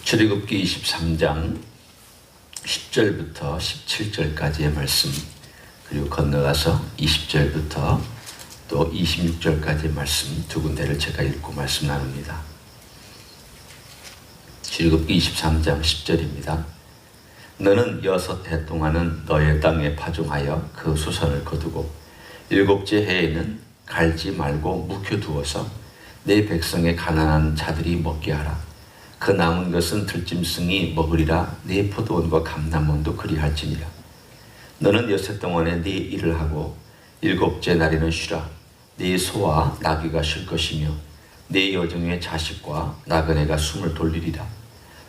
출애굽기 23장 10절부터 17절까지의 말씀, 그리고 건너가서 20절부터 또 26절까지의 말씀 두 군데를 제가 읽고 말씀 나눕니다. 출애굽기 23장 10절입니다. 너는 6해 동안은 너의 땅에 파종하여 그 수선을 거두고 7째 해에는 갈지 말고 묵혀두어서 내 백성의 가난한 자들이 먹게 하라. 그 남은 것은 들짐승이 먹으리라. 네 포도원과 감람원도 그리할지니라. 너는 6해 동안에 네 일을 하고 7째 날에는 쉬라. 네 소와 나귀가 쉴 것이며 네 여종의 자식과 나그네가 숨을 돌리리라.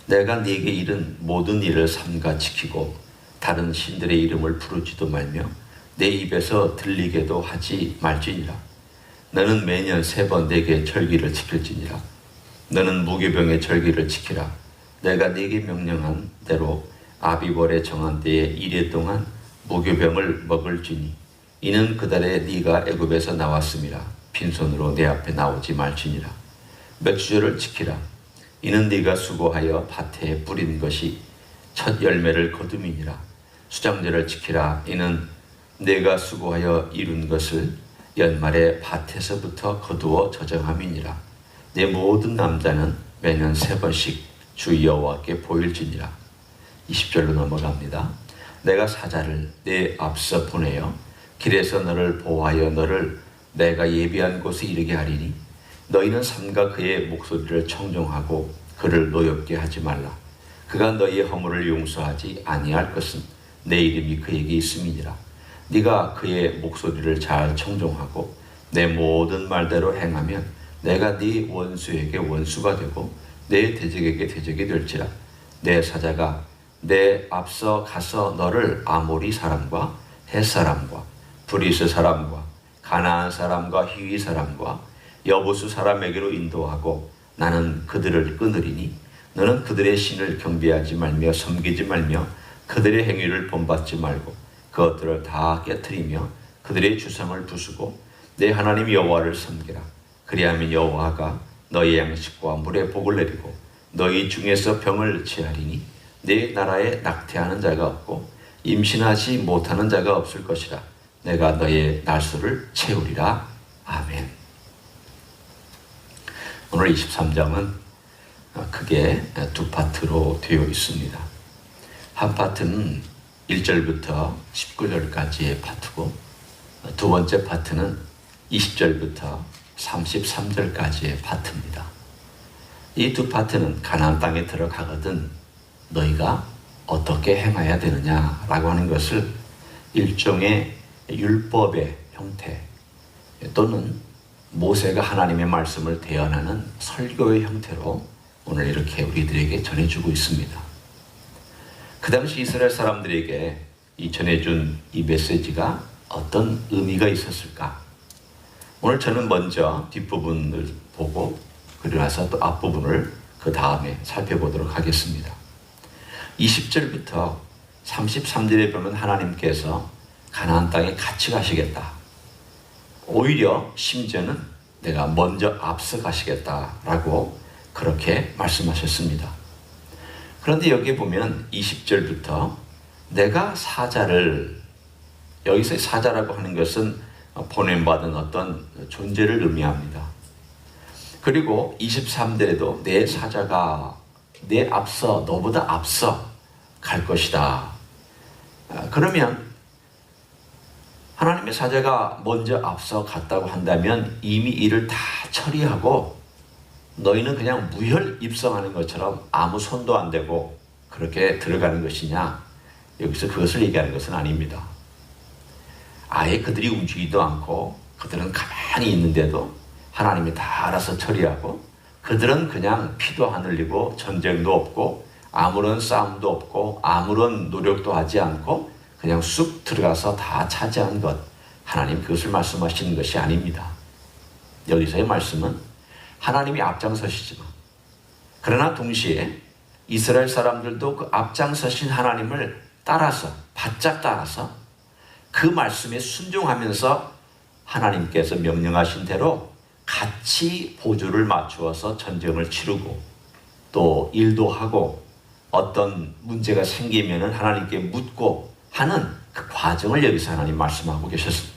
내가 네게 이른 모든 일을 삼가 지키고 다른 신들의 이름을 부르지도 말며 내 입에서 들리게도 하지 말지니라. 너는 매년 3번 내게 절기를 지킬지니라. 너는 무교병의 절기를 지키라. 내가 네게 명령한 대로 아비벌에 정한 때에 1해 동안 무교병을 먹을지니 이는 그달에 네가 애굽에서 나왔음이라. 빈손으로 내 앞에 나오지 말지니라. 맥주절을 지키라. 이는 네가 수고하여 밭에 뿌린 것이 첫 열매를 거둠이니라. 수장절을 지키라. 이는 네가 수고하여 이룬 것을 연말에 밭에서부터 거두어 저정함이니라. 내 모든 남자는 매년 3번씩 주 여호와께 보일지니라. 20절로 넘어갑니다. 내가 사자를 내 앞서 보내어 길에서 너를 보호하여 너를 내가 예비한 곳에 이르게 하리니 너희는 삼가 그의 목소리를 청종하고 그를 노엽게 하지 말라. 그가 너희의 허물을 용서하지 아니할 것은 내 이름이 그에게 있음이니라. 네가 그의 목소리를 잘 청종하고 내 모든 말대로 행하면 내가 네 원수에게 원수가 되고 내 대적에게 대적이 될지라. 내 사자가 내 앞서 가서 너를 아모리 사람과 헷 사람과 브리스 사람과 가나안 사람과 히위 사람과 여부수 사람에게로 인도하고 나는 그들을 끊으리니 너는 그들의 신을 경배하지 말며 섬기지 말며 그들의 행위를 본받지 말고 그것들을 다 깨트리며 그들의 주상을 부수고 내 하나님 여호와를 섬기라. 그리하면 여호와가 너희 양식과 물에 복을 내리고 너희 중에서 병을 치하리니 내 나라에 낙태하는 자가 없고 임신하지 못하는 자가 없을 것이라. 내가 너의 날수를 채우리라. 아멘. 오늘 23장은 크게 두 파트로 되어 있습니다. 한 파트는 1절부터 19절까지의 파트고 두 번째 파트는 20절부터 33절까지의 파트입니다. 이 두 파트는 가나안 땅에 들어가거든 너희가 어떻게 행해야 되느냐라고 하는 것을 일종의 율법의 형태 또는 모세가 하나님의 말씀을 대언하는 설교의 형태로 오늘 이렇게 우리들에게 전해주고 있습니다. 그 당시 이스라엘 사람들에게 이 전해준 이 메시지가 어떤 의미가 있었을까? 오늘 저는 먼저 뒷부분을 보고 그리고 나서 또 앞부분을 그 다음에 살펴보도록 하겠습니다. 20절부터 33절에 보면 하나님께서 가나안 땅에 같이 가시겠다. 오히려 심지어는 내가 먼저 앞서 가시겠다라고 그렇게 말씀하셨습니다. 그런데 여기에 보면 20절부터 내가 사자를, 여기서 사자라고 하는 것은 보냄받은 어떤 존재를 의미합니다. 그리고 23절에도 내 사자가 내 앞서, 너보다 앞서 갈 것이다. 그러면 하나님의 사자가 먼저 앞서 갔다고 한다면 이미 일을 다 처리하고 너희는 그냥 무혈 입성하는 것처럼 아무 손도 안 대고 그렇게 들어가는 것이냐? 여기서 그것을 얘기하는 것은 아닙니다. 아예 그들이 움직이지도 않고 그들은 가만히 있는데도 하나님이 다 알아서 처리하고 그들은 그냥 피도 안 흘리고 전쟁도 없고 아무런 싸움도 없고 아무런 노력도 하지 않고 그냥 쑥 들어가서 다 차지한 것, 하나님 그것을 말씀하시는 것이 아닙니다. 여기서의 말씀은 하나님이 앞장서시지만 그러나 동시에 이스라엘 사람들도 그 앞장서신 하나님을 따라서 바짝 따라서 그 말씀에 순종하면서 하나님께서 명령하신 대로 같이 보조를 맞추어서 전쟁을 치르고 또 일도 하고 어떤 문제가 생기면은 하나님께 묻고 하는 그 과정을 여기서 하나님 말씀하고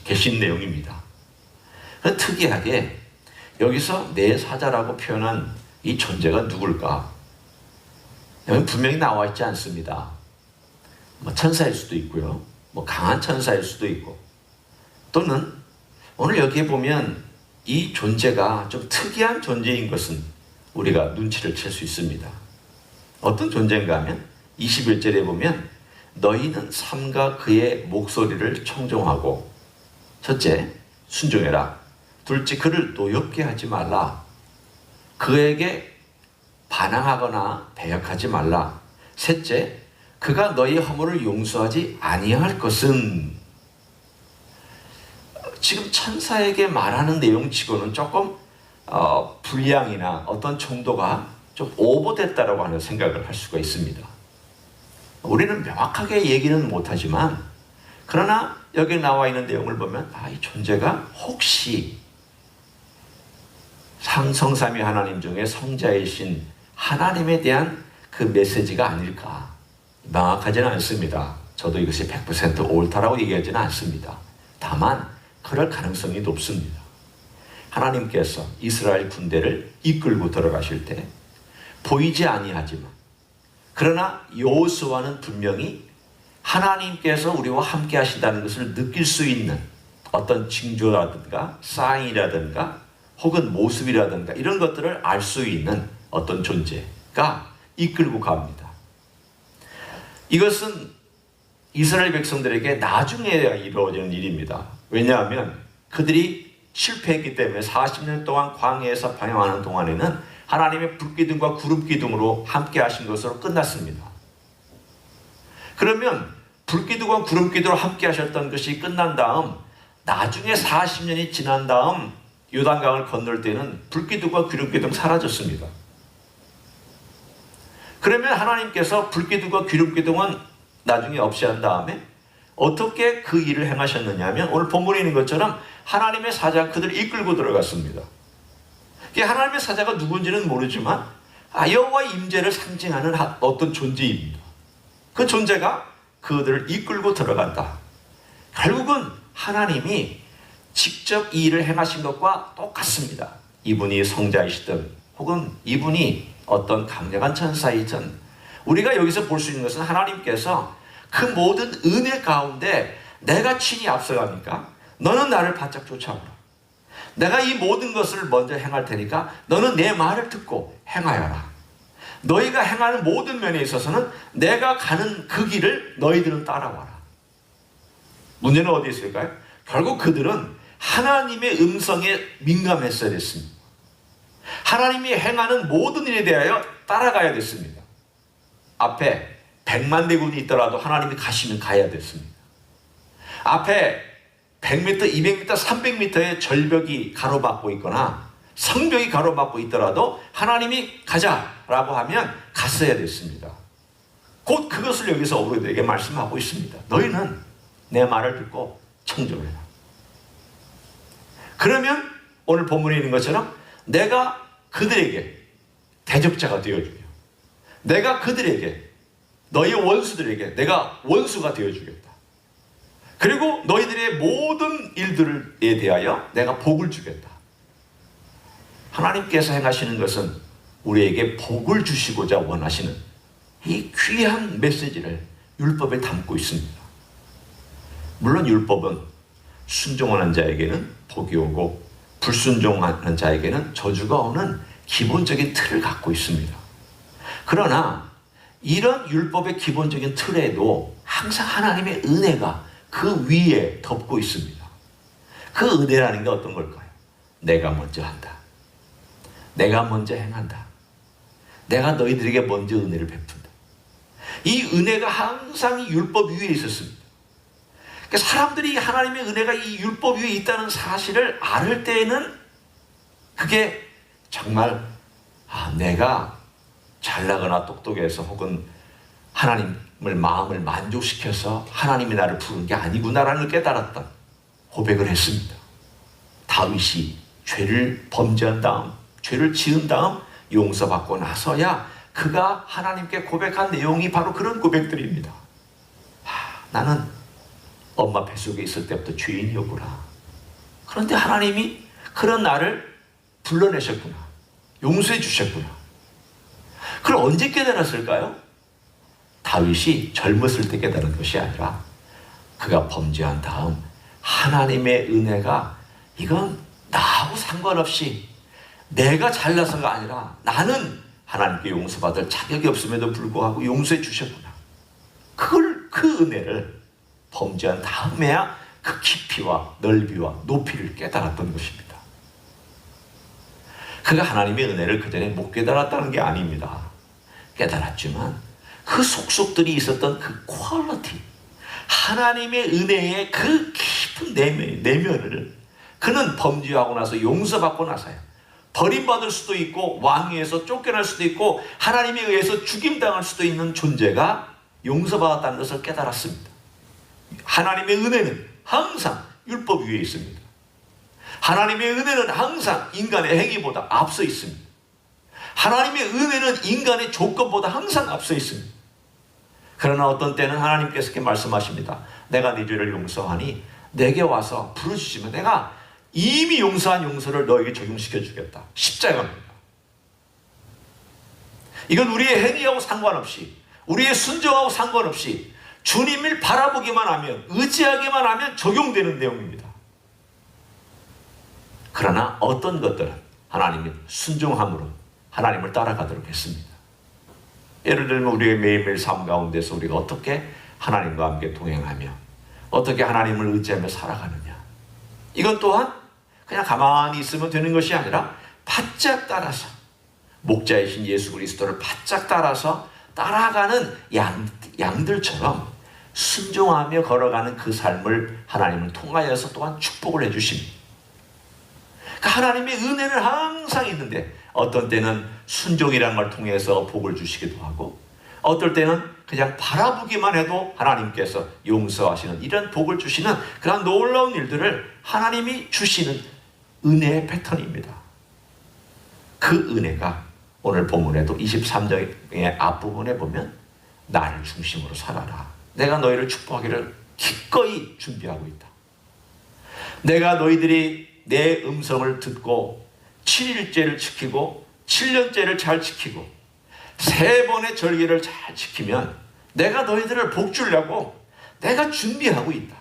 계신 내용입니다. 특이하게 여기서 내 사자라고 표현한 이 존재가 누굴까? 여기 분명히 나와 있지 않습니다. 천사일 수도 있고요. 강한 천사일 수도 있고, 또는 오늘 여기에 보면 이 존재가 좀 특이한 존재인 것은 우리가 눈치를 챌 수 있습니다. 어떤 존재인가 하면 21절에 보면 너희는 삼가 그의 목소리를 청종하고, 첫째, 순종해라. 둘째, 그를 노엽게 하지 말라. 그에게 반항하거나 배역하지 말라. 셋째, 그가 너희 허물을 용서하지 아니할 것은. 지금 천사에게 말하는 내용치고는 조금 분량이나 어떤 정도가 좀 오버됐다라고 하는 생각을 할 수가 있습니다. 우리는 명확하게 얘기는 못하지만, 그러나 여기 나와 있는 내용을 보면 이 존재가 혹시 성삼위 하나님 중에 성자이신 하나님에 대한 그 메시지가 아닐까. 명확하지는 않습니다. 저도 이것이 100% 옳다라고 얘기하지는 않습니다. 다만 그럴 가능성이 높습니다. 하나님께서 이스라엘 군대를 이끌고 들어가실 때 보이지 아니하지만, 그러나 여호수아는 분명히 하나님께서 우리와 함께 하신다는 것을 느낄 수 있는 어떤 징조라든가 사인이라든가 혹은 모습이라든가 이런 것들을 알 수 있는 어떤 존재가 이끌고 갑니다. 이것은 이스라엘 백성들에게 나중에 이루어지는 일입니다. 왜냐하면 그들이 실패했기 때문에 40년 동안 광야에서 방황하는 동안에는 하나님의 불기둥과 구름기둥으로 함께 하신 것으로 끝났습니다. 그러면 불기둥과 구름기둥으로 함께 하셨던 것이 끝난 다음, 나중에 40년이 지난 다음 요단강을 건널 때는 불기둥과 구름기둥 사라졌습니다. 그러면 하나님께서 불기둥과 구름기둥은 나중에 없이 한 다음에 어떻게 그 일을 행하셨느냐 하면, 오늘 본문에 있는 것처럼 하나님의 사자가 그들을 이끌고 들어갔습니다. 하나님의 사자가 누군지는 모르지만 여호와의 임재를 상징하는 어떤 존재입니다. 그 존재가 그들을 이끌고 들어간다. 결국은 하나님이 직접 이 일을 행하신 것과 똑같습니다. 이분이 성자이시든 혹은 이분이 어떤 강력한 천사이든, 우리가 여기서 볼 수 있는 것은 하나님께서 그 모든 은혜 가운데 내가 친히 앞서가니까 너는 나를 바짝 쫓아오라. 내가 이 모든 것을 먼저 행할 테니까 너는 내 말을 듣고 행하여라. 너희가 행하는 모든 면에 있어서는 내가 가는 그 길을 너희들은 따라와라. 문제는 어디에 있을까요? 결국 그들은 하나님의 음성에 민감했어야 됐습니다. 하나님이 행하는 모든 일에 대하여 따라가야 됐습니다. 앞에 100만 대군이 있더라도 하나님이 가시면 가야 됐습니다. 앞에 100m, 200m, 300m의 절벽이 가로막고 있거나 성벽이 가로막고 있더라도 하나님이 가자라고 하면 갔어야 됐습니다. 곧 그것을 여기서 어부들에게 말씀하고 있습니다. 너희는 내 말을 듣고 청종해라. 그러면 오늘 본문에 있는 것처럼 내가 그들에게 대적자가 되어주며, 내가 그들에게, 너희 원수들에게 내가 원수가 되어주겠다. 그리고 너희들의 모든 일들에 대하여 내가 복을 주겠다. 하나님께서 행하시는 것은 우리에게 복을 주시고자 원하시는 이 귀한 메시지를 율법에 담고 있습니다. 물론 율법은 순종하는 자에게는 복이 오고 불순종하는 자에게는 저주가 오는 기본적인 틀을 갖고 있습니다. 그러나 이런 율법의 기본적인 틀에도 항상 하나님의 은혜가 그 위에 덮고 있습니다. 그 은혜라는 게 어떤 걸까요? 내가 먼저 한다. 내가 먼저 행한다. 내가 너희들에게 먼저 은혜를 베푼다. 이 은혜가 항상 이 율법 위에 있었습니다. 그러니까 사람들이 하나님의 은혜가 이 율법 위에 있다는 사실을 알을 때에는 그게 정말 내가 잘나거나 똑똑해서 혹은 하나님을 마음을 만족시켜서 하나님이 나를 부른 게 아니구나라는 깨달았던 고백을 했습니다. 다윗이 죄를 범죄한 다음, 죄를 지은 다음 용서받고 나서야 그가 하나님께 고백한 내용이 바로 그런 고백들입니다. 나는 엄마 뱃속에 있을 때부터 죄인이었구나. 그런데 하나님이 그런 나를 불러내셨구나. 용서해 주셨구나. 그걸 언제 깨달았을까요? 다윗이 젊었을 때 깨달은 것이 아니라 그가 범죄한 다음 하나님의 은혜가 이건 나하고 상관없이 내가 잘나서가 아니라 나는 하나님께 용서받을 자격이 없음에도 불구하고 용서해 주셨구나. 그 은혜를 범죄한 다음에야 그 깊이와 넓이와 높이를 깨달았던 것입니다. 그가 하나님의 은혜를 그전에 못 깨달았다는 게 아닙니다. 깨달았지만 그 속속들이 있었던 그 퀄리티, 하나님의 은혜의 그 깊은 내면을 그는 범죄하고 나서 용서받고 나서야 버림받을 수도 있고 왕위에서 쫓겨날 수도 있고 하나님에 의해서 죽임당할 수도 있는 존재가 용서받았다는 것을 깨달았습니다. 하나님의 은혜는 항상 율법 위에 있습니다. 하나님의 은혜는 항상 인간의 행위보다 앞서 있습니다. 하나님의 은혜는 인간의 조건보다 항상 앞서 있습니다. 그러나 어떤 때는 하나님께서 이렇게 말씀하십니다. 내가 네 죄를 용서하니 내게 와서 부르짖으면 내가 이미 용서한 용서를 너에게 적용시켜 주겠다. 십자가입니다. 이건 우리의 행위하고 상관없이, 우리의 순종하고 상관없이 주님을 바라보기만 하면, 의지하기만 하면 적용되는 내용입니다. 그러나 어떤 것들은 하나님의 순종함으로 하나님을 따라가도록 했습니다. 예를 들면 우리의 매일매일 삶 가운데서 우리가 어떻게 하나님과 함께 동행하며 어떻게 하나님을 의지하며 살아가느냐, 이건 또한 그냥 가만히 있으면 되는 것이 아니라 바짝 따라서 목자이신 예수 그리스도를 바짝 따라서 따라가는 양들처럼 순종하며 걸어가는 그 삶을 하나님을 통하여서 또한 축복을 해주십니다. 그러니까 하나님의 은혜는 항상 있는데 어떤 때는 순종이라는 걸 통해서 복을 주시기도 하고 어떨 때는 그냥 바라보기만 해도 하나님께서 용서하시는 이런 복을 주시는 그런 놀라운 일들을 하나님이 주시는 은혜의 패턴입니다. 그 은혜가 오늘 본문에도 23장의 앞부분에 보면 나를 중심으로 살아라. 내가 너희를 축복하기를 기꺼이 준비하고 있다. 내가 너희들이 내 음성을 듣고 7일째를 지키고 7년째를 잘 지키고 3번의 절기를 잘 지키면 내가 너희들을 복 주려고 내가 준비하고 있다.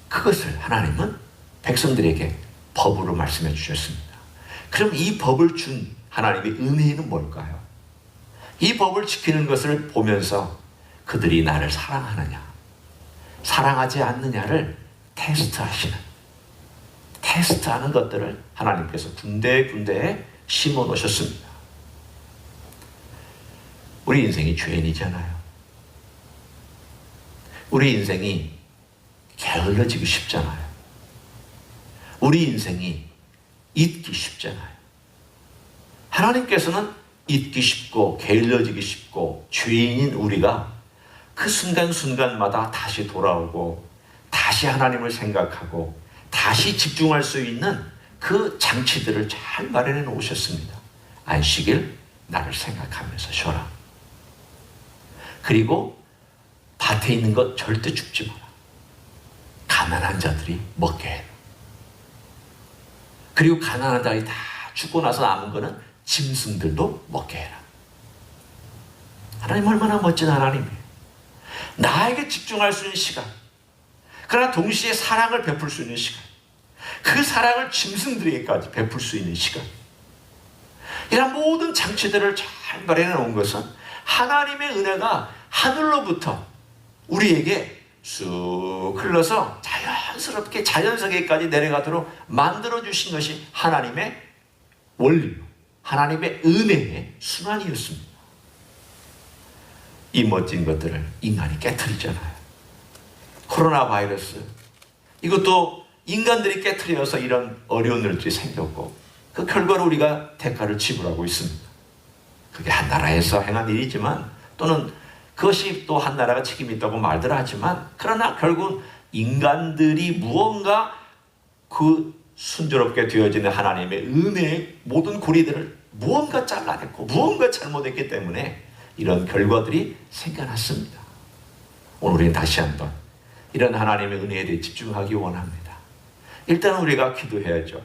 그것을 하나님은 백성들에게 법으로 말씀해 주셨습니다. 그럼 이 법을 준 하나님의 은혜는 뭘까요? 이 법을 지키는 것을 보면서 그들이 나를 사랑하느냐, 사랑하지 않느냐를 테스트하는 것들을 하나님께서 군데군데에 심어 놓으셨습니다. 우리 인생이 죄인이잖아요. 우리 인생이 게을러지기 쉽잖아요. 우리 인생이 잊기 쉽잖아요. 하나님께서는 잊기 쉽고 게을러지기 쉽고 죄인인 우리가 그 순간순간마다 다시 돌아오고 다시 하나님을 생각하고 다시 집중할 수 있는 그 장치들을 잘 마련해 놓으셨습니다. 안식일 나를 생각하면서 쉬어라. 그리고 밭에 있는 것 절대 줍지 마라. 가난한 자들이 먹게 해라. 그리고 가난한 자들이 다 죽고 나서 남은 거는 짐승들도 먹게 해라. 하나님 얼마나 멋진 하나님이에요. 나에게 집중할 수 있는 시간, 그러나 동시에 사랑을 베풀 수 있는 시간, 그 사랑을 짐승들에게까지 베풀 수 있는 시간, 이런 모든 장치들을 잘 마련해 놓은 것은 하나님의 은혜가 하늘로부터 우리에게 쑥 흘러서 자연스럽게 자연세계까지 내려가도록 만들어주신 것이 하나님의 원리요, 하나님의 은혜의 순환이었습니다. 이 멋진 것들을 인간이 깨트리잖아요. 코로나 바이러스, 이것도 인간들이 깨트려서 이런 어려운 일들이 생겼고 그 결과로 우리가 대가를 지불하고 있습니다. 그게 한 나라에서 행한 일이지만 또는 그것이 또 한 나라가 책임이 있다고 말들 하지만 그러나 결국 인간들이 무언가 그 순조롭게 되어지는 하나님의 은혜의 모든 고리들을 무언가 잘라냈고 무언가 잘못했기 때문에 이런 결과들이 생겨났습니다. 오늘 우리는 다시 한번 이런 하나님의 은혜에 대해 집중하기 원합니다. 일단 우리가 기도해야죠.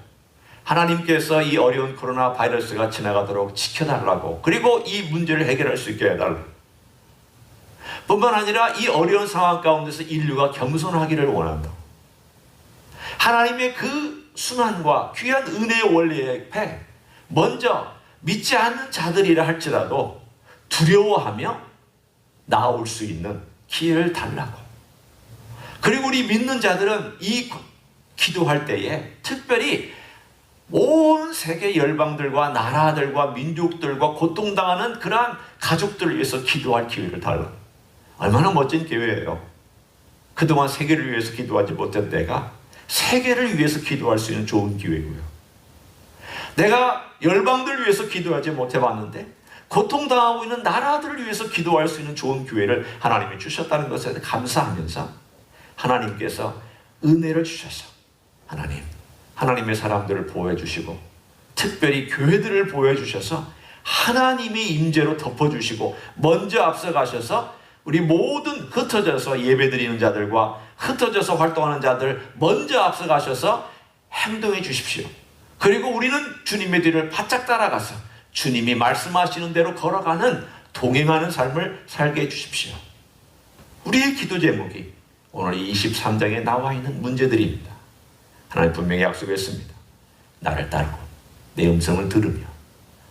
하나님께서 이 어려운 코로나 바이러스가 지나가도록 지켜달라고, 그리고 이 문제를 해결할 수 있게 해달라고. 뿐만 아니라 이 어려운 상황 가운데서 인류가 겸손하기를 원한다고. 하나님의 그 순환과 귀한 은혜의 원리 앞에 먼저 믿지 않는 자들이라 할지라도 두려워하며 나올 수 있는 기회를 달라고. 그리고 우리 믿는 자들은 이 기도할 때에 특별히 온 세계 열방들과 나라들과 민족들과 고통당하는 그러한 가족들을 위해서 기도할 기회를 달라고. 얼마나 멋진 기회예요. 그동안 세계를 위해서 기도하지 못한 내가 세계를 위해서 기도할 수 있는 좋은 기회고요. 내가 열방들을 위해서 기도하지 못해봤는데 고통당하고 있는 나라들을 위해서 기도할 수 있는 좋은 기회를 하나님이 주셨다는 것에 감사하면서 하나님께서 은혜를 주셔서 하나님의 사람들을 보호해 주시고 특별히 교회들을 보호해 주셔서 하나님의 임재로 덮어주시고 먼저 앞서가셔서 우리 모든 흩어져서 예배드리는 자들과 흩어져서 활동하는 자들 먼저 앞서가셔서 행동해 주십시오. 그리고 우리는 주님의 뒤를 바짝 따라가서 주님이 말씀하시는 대로 걸어가는 동행하는 삶을 살게 해주십시오. 우리의 기도 제목이 오늘 23장에 나와 있는 문제들입니다. 하나님 분명히 약속했습니다. 나를 따르고 내 음성을 들으며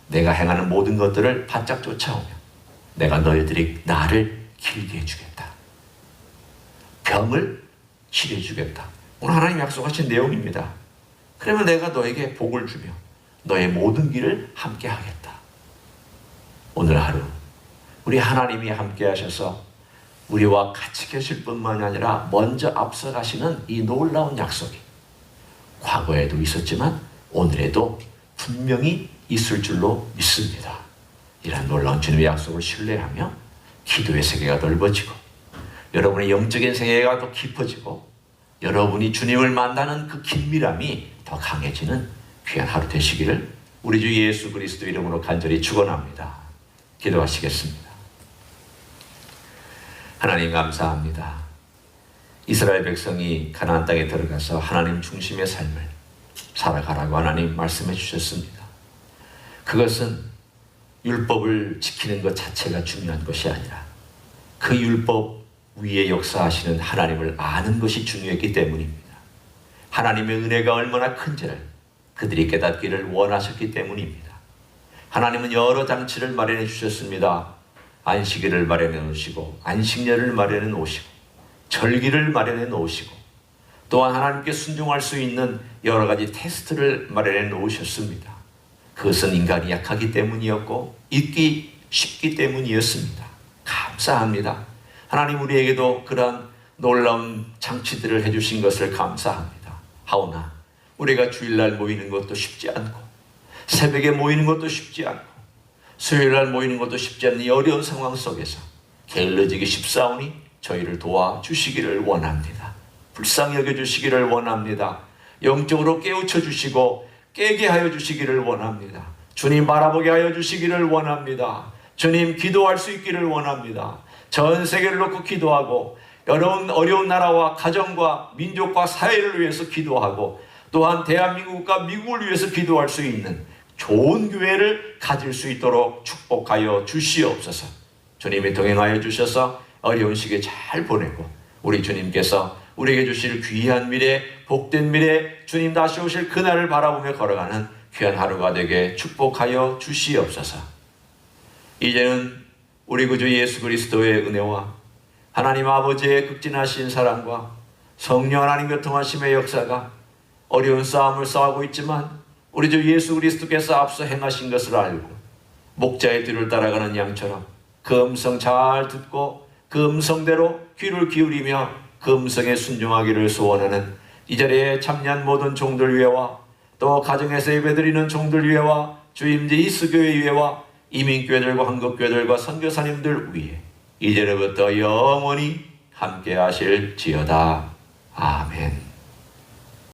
내가 행하는 모든 것들을 바짝 쫓아오며 내가 너희들이 나를 길게 해주겠다. 병을 치료해주겠다. 오늘 하나님 약속하신 내용입니다. 그러면 내가 너에게 복을 주며 너의 모든 길을 함께 하겠다. 오늘 하루 우리 하나님이 함께 하셔서 우리와 같이 계실 뿐만 아니라 먼저 앞서가시는 이 놀라운 약속이 과거에도 있었지만 오늘에도 분명히 있을 줄로 믿습니다. 이런 놀라운 주님의 약속을 신뢰하며 기도의 세계가 넓어지고 여러분의 영적인 세계가 더 깊어지고 여러분이 주님을 만나는 그 긴밀함이 더 강해지는 귀한 하루 되시기를 우리 주 예수 그리스도 이름으로 간절히 축원합니다. 기도하시겠습니다. 하나님 감사합니다. 이스라엘 백성이 가나안 땅에 들어가서 하나님 중심의 삶을 살아가라고 하나님 말씀해 주셨습니다. 그것은 율법을 지키는 것 자체가 중요한 것이 아니라 그 율법 위에 역사하시는 하나님을 아는 것이 중요했기 때문입니다. 하나님의 은혜가 얼마나 큰지를 그들이 깨닫기를 원하셨기 때문입니다. 하나님은 여러 장치를 마련해 주셨습니다. 안식일을 마련해 놓으시고 안식년을 마련해 놓으시고 절기를 마련해 놓으시고 또한 하나님께 순종할 수 있는 여러 가지 테스트를 마련해 놓으셨습니다. 그것은 인간이 약하기 때문이었고 잊기 쉽기 때문이었습니다. 감사합니다. 하나님 우리에게도 그러한 놀라운 장치들을 해주신 것을 감사합니다. 하오나 우리가 주일날 모이는 것도 쉽지 않고 새벽에 모이는 것도 쉽지 않고 수요일날 모이는 것도 쉽지 않은 이 어려운 상황 속에서 게을러지기 쉽사오니 저희를 도와주시기를 원합니다. 불쌍히 여겨주시기를 원합니다. 영적으로 깨우쳐 주시고 깨게 하여 주시기를 원합니다. 주님 바라보게 하여 주시기를 원합니다. 주님 기도할 수 있기를 원합니다. 전 세계를 놓고 기도하고 어려운 나라와 가정과 민족과 사회를 위해서 기도하고 또한 대한민국과 미국을 위해서 기도할 수 있는 좋은 교회를 가질 수 있도록 축복하여 주시옵소서. 주님이 동행하여 주셔서 어려운 시기에 잘 보내고 우리 주님께서 우리에게 주실 귀한 미래, 복된 미래, 주님 다시 오실 그날을 바라보며 걸어가는 귀한 하루가 되게 축복하여 주시옵소서. 이제는 우리 구주 예수 그리스도의 은혜와 하나님 아버지의 극진하신 사랑과 성령 하나님 교통하심의 역사가 어려운 싸움을 싸우고 있지만 우리 주 예수 그리스도께서 앞서 행하신 것을 알고 목자의 뒤를 따라가는 양처럼 그 음성 잘 듣고 그 음성대로 귀를 기울이며 그 음성에 순종하기를 소원하는 이 자리에 참여한 모든 종들 위해와 또 가정에서 예배드리는 종들 위해와 주임제 이스교회 위해와 이민교회들과 한국교회들과 선교사님들 위해 이제로부터 영원히 함께 하실지어다. 아멘.